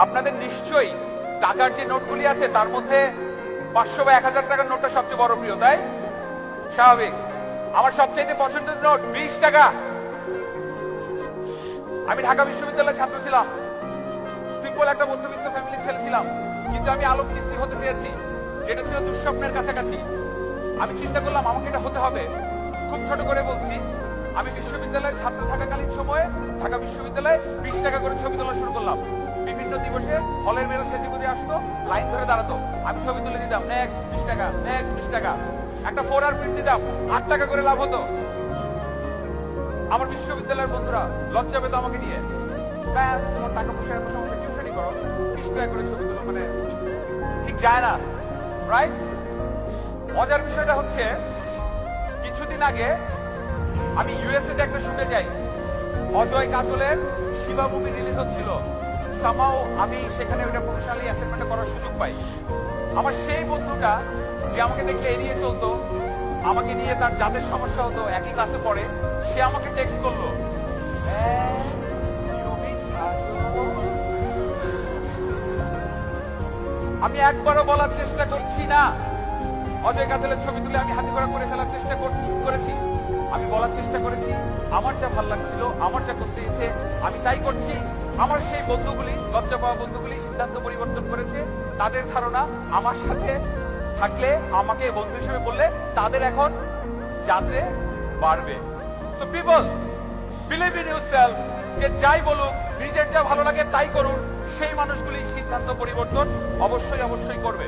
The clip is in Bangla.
আপনাদের নিশ্চয়ই টাকার যে নোটগুলি আছে তার মধ্যে 500 বা 1000 টাকার নোটটা সবচেয়ে বড় প্রিয়, তাই স্বাভাবিক। আমার সবচেয়ে পছন্দের নোট 20 টাকা। আমি ঢাকা বিশ্ববিদ্যালয়ের ছাত্র ছিলাম, সিম্পল একটা মধ্যবিত্ত ফ্যামিলির ছেলে ছিলাম, কিন্তু আমি আলোকচিত্রী হতে চেয়েছি, যেটা ছিল দুঃস্বপ্নের কাছাকাছি। আমি চিন্তা করলাম আমাকে এটা হতে হবে। খুব ছোট করে বলছি, আমি বিশ্ববিদ্যালয়ের ছাত্র থাকাকালীন সময়ে ঢাকা বিশ্ববিদ্যালয়ে 20 টাকা করে ছবি তোলা শুরু করলাম। বিভিন্ন দিবসে হলের মেয়েরা সেজেগুজে আসতো, লাইন ধরে দাঁড়াতো, আমি ছবি তুলে দিতাম, নেক্সট 20 টাকা, নেক্সট 20 টাকা। একটা 4R প্রিন্ট দিতাম, 8 টাকা করে লাভ হতো। আমার বিশ্ববিদ্যালয়ের বন্ধুরা লজ্জা পেত আমাকে নিয়ে, তোমার টাকা পয়সা এত সমস্যা, টিউশনই করো, 20 টাকা করে ছবি তুলো, মানে ঠিক যায় না, রাইট? মজার বিষয়টা হচ্ছে, কিছুদিন আগে আমি ইউএসএ তে একটা শুটে যাই। অজয় কাজলের শিবা মুভি রিলিজ হচ্ছিল। সামাও আমি সেখানে ওটা প্রফেশনালি অ্যাসাইনমেন্ট করার সুযোগ পাই। আমার সেই বন্ধুটা যে আমাকে দেখলে এড়িয়ে চলতো, আমাকে নিয়ে তার যাদের সমস্যা হতো একই ক্লাসে পড়ে, সে আমাকে টেক্সট করলো, আমি একবারও বলার চেষ্টা করছি না অজয় কাজলের ছবি তুলে আমি হাতি করা করে ফেলার চেষ্টা করেছি। আমি বলার চেষ্টা করেছি আমার যা ভাল লাগছিল, আমার যা করতে ইচ্ছে আমি তাই করছি। আমার সেই বন্ধুগুলি, লজ্জা পাওয়া বন্ধুগুলি সিদ্ধান্ত পরিবর্তন করেছে। তাদের ধারণা আমার সাথে থাকলে, আমাকে বন্ধু হিসেবে বললে তাদের এখন যাতে বাড়বে। So people, believe in yourself. যে যাই বলুক, নিজের যা ভালো লাগে তাই করুন। সেই মানুষগুলি সিদ্ধান্ত পরিবর্তন অবশ্যই করবে।